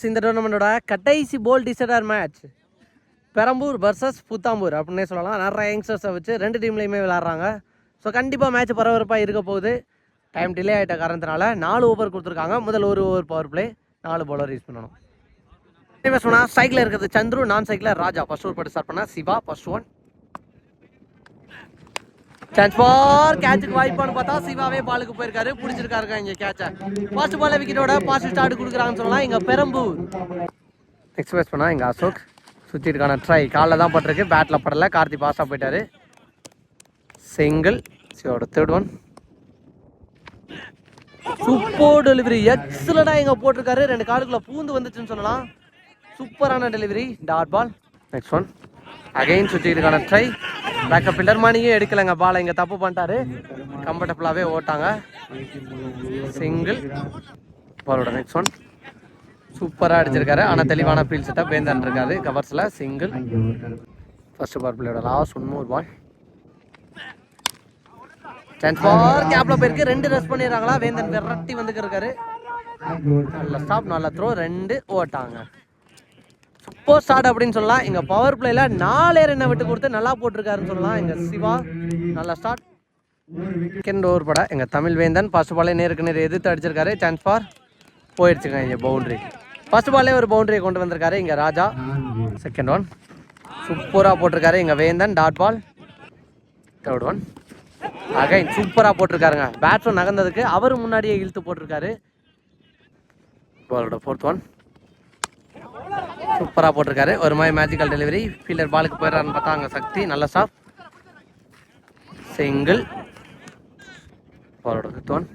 இந்த டோர்னமெண்டோட கடைசி ball decider match Perambur versus Puthambur அப்படின்னே சொல்லலாம். நிறைய யங்ஸ்டர்ஸை வச்சு ரெண்டு டீம்லேயுமே விளாட்றாங்க. ஸோ கண்டிப்பாக மேட்ச் பரபரப்பாக இருக்க போகுது. டைம் டிலே ஆகிட்ட காரணத்தினால 4 ஓவர் கொடுத்துருக்காங்க. முதல் ஒரு over power play, 4 bowler use பண்ணணும். சொன்னால் சைக்கிளில் இருக்கிறது சந்துரு, நான் சைக்கிளில் ராஜா. ஃபர்ஸ்ட் ஓவர் போட்டு ஸ்டார்ட் பண்ணால் Siva first one. Chance for கேட்சுக்கு வாய்ப்பான்னு பார்த்தா சிவாவே பாலுக்கு போயிருக்காரு, பிடிச்சிருக்காருங்க இங்கே கேட்சை. ஃபர்ஸ்ட் பால் விக்கெட்டோட பாசிட்டிவ் ஸ்டார்ட் கொடுக்குறாங்கன்னு சொல்லலாம் இங்கே பெரம்பூர். நெக்ஸ்ட் பேஸ் பண்ணால் இங்கே அசோக் சுற்றிட்டுக்கான ட்ரை காலில் தான் பட்டிருக்கு, பேட்டில் படலை. கார்த்தி பாஸாக போயிட்டாரு, சிங்கிள். சிவோட தேர்ட் ஒன். சூப்பர் டெலிவரி, எக்ஸலண்டாக இங்கே போட்டிருக்காரு. 2 காலுக்குள்ள பூந்து வந்துச்சுன்னு சொல்லலாம். சூப்பரான delivery, dot ball. Next one again சுற்றிட்டுக்கான ட்ரை. பேக்கப் பில்லர் மணியும் எடுக்கலைங்க, பாலை இங்கே தப்பு பண்ணிட்டாரு. கம்ஃபர்டபுளாகவே ஓட்டாங்க, சிங்கிள். பாலோட நெக்ஸ்ட் ஒன் சூப்பராக அடிச்சிருக்காரு. ஆனால் தெளிவான ஃபீல்ட் செட்டப் வேந்தன் இருக்காரு கவர்ஸில், சிங்கிள். ஃபர்ஸ்ட் பால் பிள்ளையோட last 1 more ball. Chance for கேப்ல போயிருக்கு, 2 ரஸ் பண்ணிடுறாங்களா. வேந்தன் விரட்டி வந்துக்கு இருக்காரு. நல்ல ஸ்டாப், நல்ல த்ரோ, 2 ஓட்டாங்க. சூப்பர் ஸ்டார்ட் அப்படின்னு சொல்லலாம். இங்கே பவர் பிளேல 4 ரன்னை விட்டு கொடுத்து நல்லா போட்டிருக்காருன்னு சொல்லலாம் இங்கே சிவா. நல்ல ஸ்டார்ட். செகண்ட் ஓவர் பட எங்கள் தமிழ் வேந்தன் ஃபர்ஸ்ட் பாலே நேருக்கு நேர் எதிர்த்து அடிச்சிருக்காரு. சான்ஸ் ஃபார் போயிடுச்சுங்க இங்கே பவுண்டரி. ஃபர்ஸ்ட் பாலே ஒரு பவுண்டரியை கொண்டு வந்திருக்காரு இங்கே ராஜா. செகண்ட் ஒன் சூப்பராக போட்டிருக்காரு இங்கே Vendhan, dot ball. Third one again சூப்பராக போட்டிருக்காருங்க. பேட்ஸ்மேன் நகர்ந்ததுக்கு அவர் முன்னாடியே இழுத்து போட்டிருக்காரு. பாலோட ஃபோர்த் ஒன் சூப்பராக போட்டிருக்காரு. ஒரு மாதிரி மேஜிக்கல் டெலிவரி. ஃபீல்டர் பாலுக்கு போயிடறான்னு பார்த்தா அங்கே சக்தி, நல்ல ஸ்டாப், சிங்கிள். பாலோட ஃபிஃப்த் ஒன்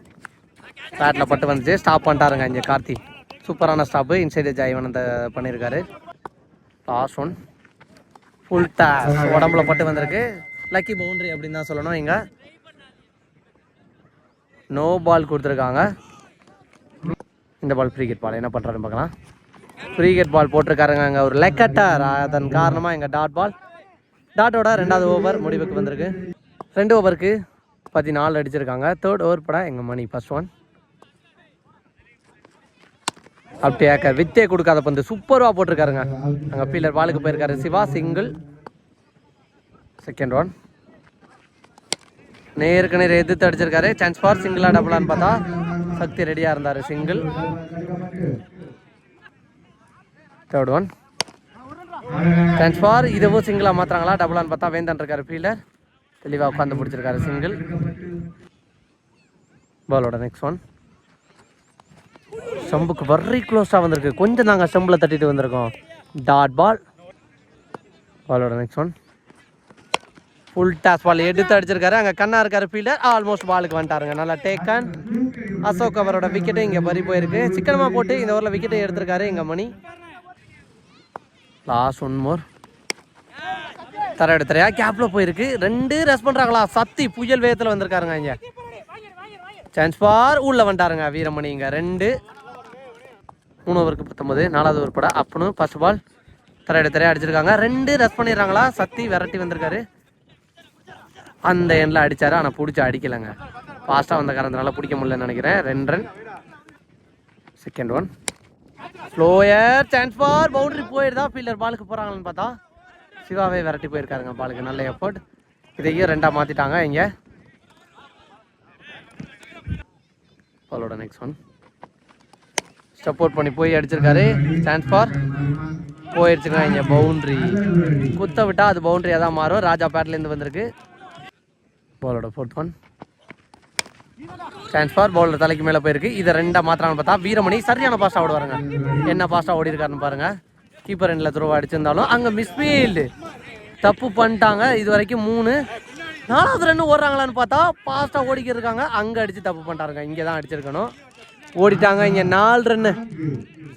பேட்டில் பட்டு வந்துச்சு, ஸ்டாப் பண்ணிட்டாருங்க இங்கே கார்த்தி. சூப்பரான ஸ்டாப்பு, இன்சைடு ஜாய்வன் அந்த பண்ணியிருக்காரு. லாஸ்ட் ஒன் ஃபுல் டாஸ், உடம்புல பட்டு வந்திருக்கு. லக்கி பவுண்டரி அப்படின்னு தான் சொல்லணும். இங்கே நோ பால் கொடுத்துருக்காங்க. இந்த பால் ஃப்ரீ ஹிட் பால், என்ன பண்ணுறாருன்னு பார்க்கலாம். ஃப்ரீ ஹிட் பால் போட்டிருக்காருங்க அங்கே ஒரு லெக்கட்டார். அதன் காரணமாக எங்கள் டாட் பால். டாட்டோட 2வது ஓவர் முடிவுக்கு வந்திருக்கு. 2 ஓவருக்கு 14 அடிச்சிருக்காங்க. தேர்ட் ஓவர் பட எங்கள் மணி ஃபர்ஸ்ட் ஒன். அப்படியே வித்தே கொடுக்காத பந்து சூப்பராக போட்டிருக்காருங்க. அங்கே ஃபீல்டர் பாலுக்கு போயிருக்காரு சிவா, சிங்கிள். செகண்ட் ஒன் நேருக்கு நேர் எதிர்த்து அடிச்சிருக்காரு. சான்ஸ் ஃபார் சிங்கிளா டபுளான்னு பார்த்தா சக்தி ரெடியாக இருந்தார், single. Third one chance for இதுவும் சிங்கிளாக மாற்றுறாங்களா டபுளான்னு பார்த்தா வேந்தன் இருக்காரு ஃபீல்டர், தெளிவாக உட்காந்து பிடிச்சிருக்காரு, சிங்கிள். பாலோட நெக்ஸ்ட் ஒன் ஸ்டம்புக்கு வெரி க்ளோஸாக வந்திருக்கு, கொஞ்சம் நாங்கள் ஸ்டம்பில் தட்டிட்டு வந்திருக்கோம், டாட் பால். பாலோட next one full toss ball எடுத்து அடிச்சிருக்காரு. அங்கே கண்ணா இருக்காரு ஃபீல்டர், ஆல்மோஸ்ட் பாலுக்கு வந்துட்டாருங்க. நல்லா டேக்கன். அசோக் அவரோட விக்கெட்டு இங்கே பறி போயிருக்கு. சிக்கனமாக போட்டு இந்த ஓவரில் விக்கெட்டை எடுத்திருக்காரு இங்கே மணி. லாஸ்ட் 1 more தர எடுத்துறையா கேப்பில் போயிருக்கு. 2 ரஸ் பண்ணுறாங்களா. சக்தி புயல் வேகத்தில் வந்திருக்காருங்க இங்கே. சான்ஸ் ஃபார் உள்ள வந்துட்டாருங்க வீரமணி இங்கே. 2 3 ஓவருக்கு 19. 4வது ஓவர் பட அப்புன்னு ஃபர்ஸ்ட் பால் தர எடுத்துறையா அடிச்சிருக்காங்க. 2 ரஸ் பண்ணிடுறாங்களா. சக்தி விரட்டி வந்திருக்காரு. அந்த எண்ணில் அடித்தார், ஆனால் பிடிச்சி அடிக்கலைங்க. ஃபாஸ்ட்டாக வந்த காரணத்தினால பிடிக்க முடியலன்னு நினைக்கிறேன். 2 run. Second one slower, chance for boundary போயிடுதா. ஃபீல்டர் பாலுக்கு போகிறாங்கன்னு பார்த்தா சிவாவே விரட்டி போயிருக்காருங்க பாலுக்கு. நல்ல எஃபர்ட். இதையும் 2ஆக மாற்றிட்டாங்க இங்கே. பாலோட நெக்ஸ்ட் ஒன் சப்போர்ட் பண்ணி போய் அடிச்சிருக்காரு. சான்ஸ் ஃபார் போயிடுச்சுங்க இங்கே பவுண்ட்ரி. குத்த விட்டால் அது பவுண்ட்ரியாக தான் மாறும். ராஜா பேட்லேருந்து வந்திருக்கு. பாலோட fourth one chance for bowler தலைக்கு மேலே போயிருக்கு. இதை 2ஆக மாத்திரான்னு பார்த்தா வீரமணி சரியான பாஸ்டாக ஓடுவாருங்க. என்ன பாஸ்டாக ஓடி இருக்காருன்னு பாருங்க. கீப்பர் எண்டில் த்ரோவா அடிச்சிருந்தாலும் அங்கே மிஸ்ஃபீல்டு தப்பு பண்ணிட்டாங்க. இது வரைக்கும் 3. 4வது ரன் ஓடுறாங்களான்னு பார்த்தா பாஸ்டாக ஓடிக்கிட்டு இருக்காங்க. அங்கே அடித்து தப்பு பண்ணிட்டாருங்க. இங்கே தான் அடிச்சிருக்கணும். ஓடிட்டாங்க இங்கே 4 ரன்னு.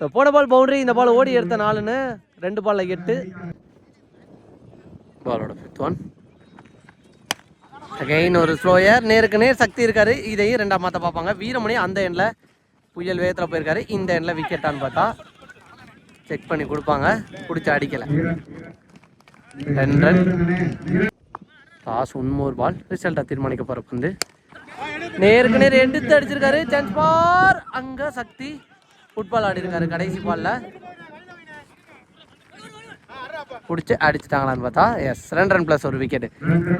ஸோ போன பால் பவுண்டரி, இந்த பால் ஓடி எடுத்த 4ன்னு 2 பாலில் 8. பாலோட 5th ஒன் அகைன் ஒரு ஸ்லோயர், நேருக்கு நேர் சக்தி இருக்காரு. இதையும் 2ஆக மாற்ற பார்ப்பாங்க. வீரமணி அந்த எண்ணில் புயல் வேகத்தில் போயிருக்காரு. இந்த எண்ணில் விக்கெட்டான்னு பார்த்தா செக் பண்ணி கொடுப்பாங்க, பிடிச்சி அடிக்கலை. 2 ரன். லாஸ்ட் 1 more பால். ரிசல்ட்டாக தீர்மானிக்க போகிற பந்து நேருக்கு நேர் எடுத்து அடிச்சிருக்காரு. சான்ஸ் ஃபார் அங்கே சக்தி ஃபுட்பால் ஆடி இருக்காரு கடைசி பால்ல. பிடிச்சி அடிச்சுட்டாங்களான்னு பார்த்தா எஸ் 2 ரன் ப்ளஸ் ஒரு விக்கெட்.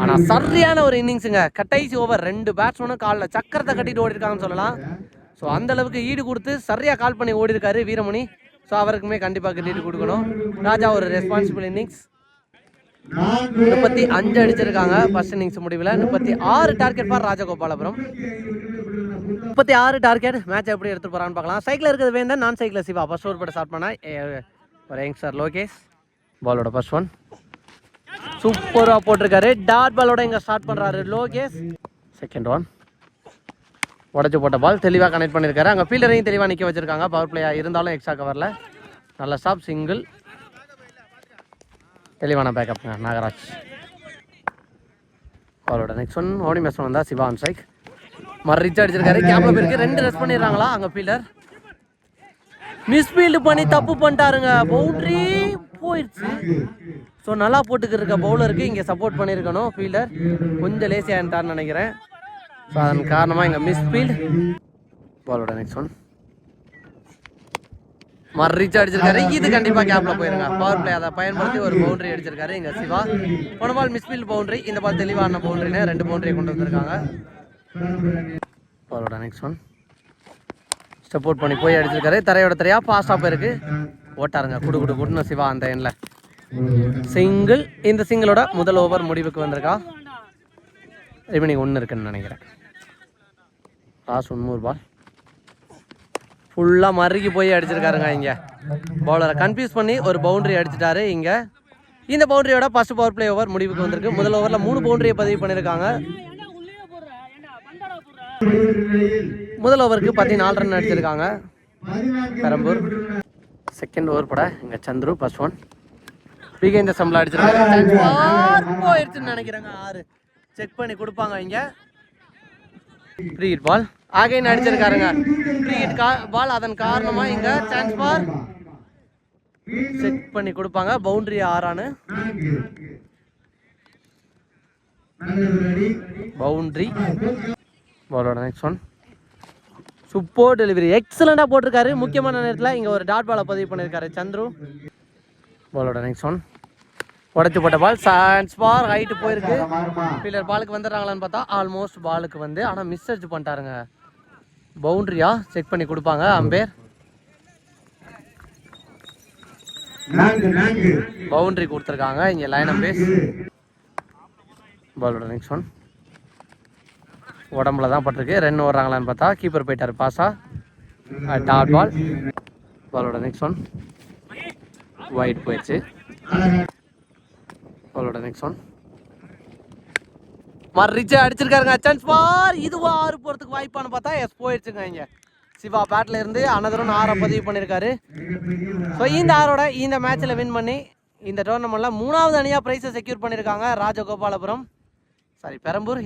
ஆனால் சரியான ஒரு இன்னிங்ஸுங்க. கடைசி ஓவர் 2 பேட்ஸ்மேனும் காலில் சக்கரத்தை கட்டிட்டு ஓடி இருக்காங்கன்னு சொல்லலாம். ஸோ அந்த அளவுக்கு ஈடு கொடுத்து சரியாக கால் பண்ணி ஓடி இருக்காரு வீரமணி. ஸோ அவருக்குமே கண்டிப்பாக கிரெடிட் கொடுக்கணும். ராஜா ஒரு ரெஸ்பான்சிபிள் இன்னிங்ஸ். 35 அடிச்சிருக்காங்க ஃபர்ஸ்ட் இன்னிங்ஸ் முடிவில். 36 target for Rajagopalapuram. 36 target. Match எப்படி எடுத்து போறான்னு பார்க்கலாம். சைக்கிள் இருக்கிறது வேந்தன், நான் சைக்கிள் சிவா. ஃபர்ஸ்ட் ஓவர் போட்டு ஸ்டார்ட் பண்ண ஒரு யங்ஸ்டர் லோகேஷ். பாலோட ஃபர்ஸ்ட் ஒன் சூப்பராக போட்டிருக்காரு. டாட் பாலோட இங்கே ஸ்டார்ட் பண்ணுறாரு லோகேஷ். செகண்ட் ஒன் உடச்சி போட்ட பால் தெளிவாக கனெக்ட் பண்ணியிருக்காரு. அங்கே ஃபீல்டரையும் தெளிவாக நிற்க வச்சிருக்காங்க. பவர் பிளேயாக இருந்தாலும் எக்ஸ்ட்ரா கவரில் நல்ல ஸ்டாப். சிங்கிள். தெளிவான பேக்கப் நாகராஜ். பாலோட நெக்ஸ்ட் ஒன் ஓடி மெஸ் வந்தா சிவா ஆன் ஸ்ட்ரைக். ரிச் அடிச்சிருக்காரு. கேப்ல போயிருக்கு. 2 ரெஸ்ட் பண்ணிடுறாங்களா அங்கே ஃபீல்டர். மிஸ்ஃபீல்டு பண்ணி தப்பு பண்ணிட்டாருங்க. பவுண்டரி போயிடுச்சு. ஸோ நல்லா போட்டுக்கிட்டு இருக்க பவுலருக்கு இங்கே சப்போர்ட் பண்ணியிருக்கணும். ஃபீல்டர் கொஞ்சம் லேசியாக இருந்தார்னு நினைக்கிறேன். ஸோ அதன் காரணமாக இங்கே மிஸ்ஃபீல்டு. பாலோட நெக்ஸ்ட் ஒன் ரிச் அடிச்சிருக்காரு. இது கண்டிப்பாக கேப்ல போயிருங்க. பவர் பிளே அதை பயன்படுத்தி ஒரு பவுண்டரி அடிச்சிருக்காரு இங்கே சிவா. போன பால் மிஸ்ஃபீல்டு பவுண்டரி, இந்த பால் தெளிவான பவுண்டரின்னு 2 பவுண்டரியை கொண்டு வந்திருக்காங்க. பாலோட நெக்ஸ்ட் ஒன் சப்போர்ட் பண்ணி போய் அடிச்சிருக்காரு. தரையோட தரையா ஃபாஸ்டாக போயிருக்கு. ஓட்டாருங்க குடு குடு குடுன்னு சிவா அந்த எண்ணில் சிங்கிள். இந்த சிங்கிளோட முதல் ஓவர் முடிவுக்கு வந்திருக்கா. ரிமைனிங் 1 இருக்குன்னு நினைக்கிறேன். லாஸ்ட் 1 பால் ஃபுல்லாக மறுக்கி போய் அடிச்சிருக்காருங்க. இங்கே பவுலரை கன்ஃபியூஸ் பண்ணி ஒரு பவுண்டரி அடிச்சிட்டாரு. இங்கே இந்த பவுண்டரியோட ஃபர்ஸ்ட் பவர் பிளே ஓவர் முடிவுக்கு வந்திருக்கு. முதல் ஓவரில் 3 பவுண்டரியை பதிவு பண்ணியிருக்காங்க. முதல் ஓவருக்கு 14 ரன் அடிச்சிருக்காங்க பெரம்பூர். செகண்ட் ஓவர் பட இங்கே சந்துரு ஃபர்ஸ்ட் ஒன் பிகே இந்த சம்பளம் அடிச்சிருக்காங்க. போயிடுச்சுன்னு நினைக்கிறேங்க. 6 செக் பண்ணி கொடுப்பாங்க. இங்கே ஃப்ரீ ஹிட் பால் அகைன் அடிச்சிருக்காருங்க. Free hit ball. அதன் காரணமாக இங்கே சான்ஸ் பார் செக் பண்ணி கொடுப்பாங்க. Boundary 6 boundary. பாலோட நெக்ஸ்ட் ஒன் சூப்பர் டெலிவரி. எக்ஸலண்டாக போட்டிருக்காரு. முக்கியமான நேரத்தில் இங்கே ஒரு டாட் பாலை பதிவு பண்ணியிருக்காரு சந்துரு. பாலோட நெக்ஸ்ட் ஒன் உடச்சி போட்ட பால் சான்ஸ் பார் ஹைட்டு போயிருக்கு. ஃபீல்டர் பாலுக்கு வந்துடுறாங்களான்னு பார்த்தா ஆல்மோஸ்ட் பாலுக்கு வந்து ஆனால் மிஸ் அடிச்சு பண்ணிட்டாருங்க. பவுண்டரியா செக் பண்ணி கொடுப்பாங்க அம்பேர். பவுண்டரி கொடுத்துருக்காங்க இங்கே லைன் அம்பேஸ். பாலோட நெக்ஸ்ட் ஒன் உடம்புல தான் பட்டிருக்கு. ரன் ஓடுறாங்களான்னு பார்த்தா கீப்பர் போயிட்டார் பாஸா. Dot ball. பாலோட நெக்ஸ்ட் ஒன் வைட் போயிடுச்சு. பாலோட நெக்ஸ்ட் ஒன் ரிச்சா அடிச்சிருக்காருங்க. Chance for. இதுவா 6 போகிறதுக்கு வாய்ப்பானு பார்த்தா எஸ் போயிடுச்சுங்க. இங்கே சிவா பேட்டில் இருந்து அனதரும் 6 பதிவு பண்ணியிருக்காரு. ஸோ இந்த 6ஓட இந்த மேட்ச்சில் வின் பண்ணி இந்த டோர்னமெண்ட்டில் 3வது அணியாக ப்ரைஸை செக்யூர் பண்ணியிருக்காங்க ராஜகோபாலபுரம். சாரி பெரம்பூர்.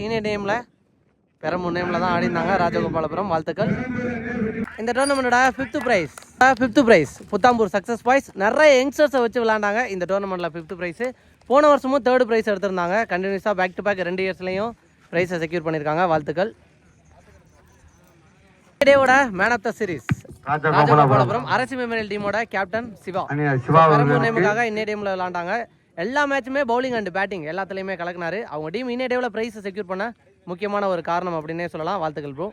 பெரம்பூர் நேமில் தான் ஆடிருந்தாங்க ராஜகோபாலபுரம். வாழ்த்துக்கள். இந்த டோர்னமெண்ட்டோட 5th prize Puthampur success boys. நிறைய யங்ஸ்டர்ஸை வச்சு விளாண்டாங்க இந்த டோர்னமெண்ட்டில். 5th price. போன வருஷமும் 3rd ப்ரைஸ் எடுத்திருந்தாங்க. கண்டினியூஸாக பேக் டு பேக் 2 இயர்ஸ்லையும் ப்ரைஸை செக்யூர் பண்ணியிருக்காங்க. வாழ்த்துக்கள். டேவோட man of the series Rajagopalapuram அரசு மெமோரியல் டீமோட கேப்டன் சிவா. பெரம்பூர் நேமுக்காக இன்னே டீமில் விளாண்டாங்க. எல்லா மேட்சுமே பவுலிங் அண்ட் பேட்டிங் எல்லாத்துலேயுமே கலக்கினாரு. அவங்க டீம் இன்னே டேவில் ப்ரைஸை செக்யூர் பண்ண முக்கியமான ஒரு காரணம் அப்படின்னே சொல்லலாம். வாழ்த்துக்கள் ப்ரோ.